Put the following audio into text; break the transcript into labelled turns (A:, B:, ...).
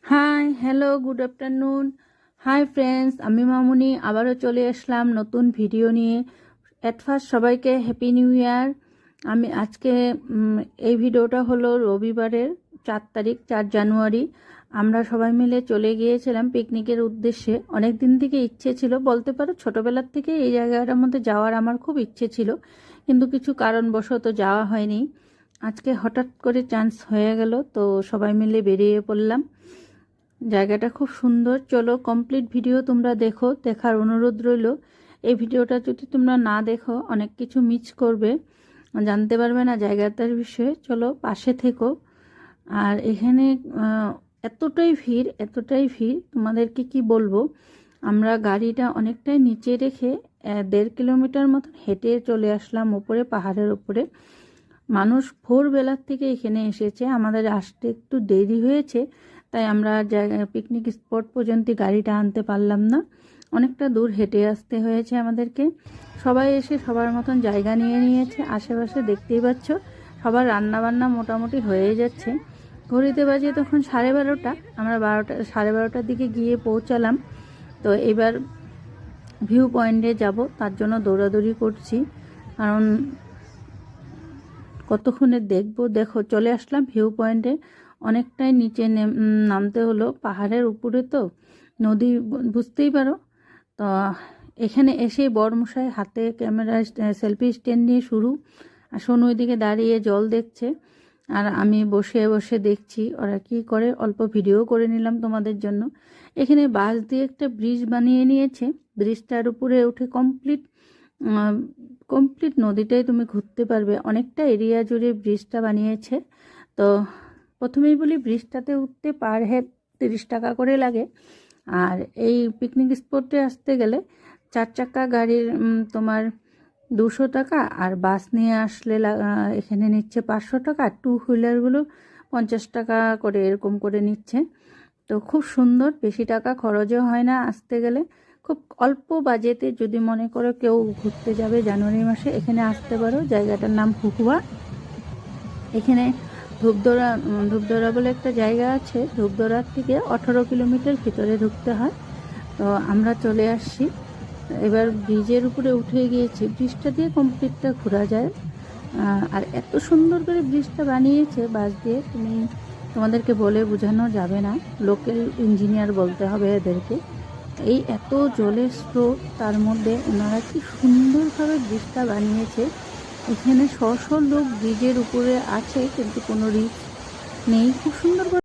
A: Hi hello good afternoon. Hi friends, আমি মামুনি আবারও চলে আসলাম নতুন ভিডিও নিয়ে। অ্যাট ফার্স্ট সবাইকে হ্যাপি নিউ ইয়ার। আমি আজকে এই ভিডিওটা হলো রবিবারের 4 তারিখ, 4 জানুয়ারি। আমরা সবাই মিলে চলে গিয়েছিলাম পিকনিকের উদ্দেশ্যে। অনেক দিন থেকে ইচ্ছে ছিল, বলতে পারো ছোটোবেলার থেকে এই জায়গাটার মধ্যে যাওয়ার আমার খুব ইচ্ছে ছিল, কিন্তু কিছু কারণবশত যাওয়া হয়নি। আজকে হঠাৎ করে চান্স হয়ে গেল, তো সবাই মিলে বেরিয়ে পড়লাম। জায়গাটা খুব সুন্দর। চলো কমপ্লিট ভিডিও তোমরা দেখো, দেখার অনুরোধ রইল। এই ভিডিওটা যদি তোমরা না দেখো অনেক কিছু মিস করবে, জানতে পারবে না জায়গাটার বিষয়ে। চলো পাশে থেকো। আর এখানে এতটাই ভিড় তোমাদেরকে কি বলবো। আমরা গাড়িটা অনেকটাই নিচে রেখে 1.5 কিলোমিটার মতন হেঁটে চলে আসলাম উপরে, পাহাড়ের উপরে। মানুষ ভোরবেলার থেকে এখানে এসেছে, আমাদের আসতে একটু দেরি হয়েছে, তাই আমরা পিকনিক স্পট পর্যন্ত গাড়িটা আনতে পারলাম না। অনেকটা দূর হেঁটে আসতে হয়েছে আমাদেরকে। সবাই এসে সবার মতন জায়গা নিয়ে নিয়েছে। আশেপাশে দেখতেই পাচ্ছ সবার রান্নাবান্না মোটামুটি হয়ে যাচ্ছে। ঘড়িতে বাজে তখন 12:30। আমরা 12টার দিকে গিয়ে পৌঁছালাম। তো এবার ভিউ পয়েন্টে যাব, তার জন্য দৌড়াদৌড়ি করছি, কারণ কতক্ষণে দেখবো। দেখো চলে আসলাম ভিউ পয়েন্টে। অনেকটাই নিচে নামতে হলো, পাহাড়ের উপরে তো নদী, বুঝতেই পারো। তো এখানে এসে বড়মশাই হাতে ক্যামেরা সেলফি স্ট্যান্ড নিয়ে শুরু। আর সোনু ওইদিকে দাঁড়িয়ে জল দেখছে, আর আমি বসে বসে দেখছি ওরা কি করে। অল্প ভিডিও করে নিলাম তোমাদের জন্য। এখানে বাঁশ দিয়ে একটা ব্রিজ বানিয়ে নিয়েছে। ব্রিজটার উপরে উঠে কমপ্লিট নদীটাই তুমি ঘুরতে পারবে। অনেকটা এরিয়া জুড়ে ব্রিজটা বানিয়েছে। তো প্রথমেই বলি, ব্রিজটাতে উঠতে পার হেড 30 টাকা করে লাগে। আর এই পিকনিক স্পটে আসতে গেলে 4 চাকা গাড়ির তোমার 200 টাকা, আর বাস নিয়ে আসলে এখানে নিচ্ছে 500 টাকা। 2 হুইলারগুলো 50 টাকা করে, এরকম করে নিচ্ছে। তো খুব সুন্দর, বেশি টাকা খরচও হয় না আসতে গেলে। খুব অল্প বাজেটে যদি মনে করো কেউ ঘুরতে যাবে জানুয়ারি মাসে, এখানে আসতে পারো। জায়গাটার নাম হুহুয়া। এখানে ধূপধরা বলে একটা জায়গা আছে। ধূপধরার থেকে 18 কিলোমিটার ভিতরে ঢুকতে হয়। তো আমরা চলে আসছি, এবার ব্রিজের উপরে উঠে গিয়েছি। ব্রিজটা দিয়ে কমপ্লিটটা ঘোরা যায়। আর এত সুন্দর করে ব্রিজটা বানিয়েছে বাঁশ দিয়ে, তোমাদেরকে বলে বোঝানো যাবে না। লোকাল ইঞ্জিনিয়ার বলতে হবে এদেরকে। এই এত জলের স্রোত, তার মধ্যে ওনারা কি সুন্দরভাবে ব্রিজটা বানিয়েছে। এখানে শ শ লোক ব্রিজের উপরে আছে, কিন্তু কোনো রিস্ক নেই। খুব সুন্দর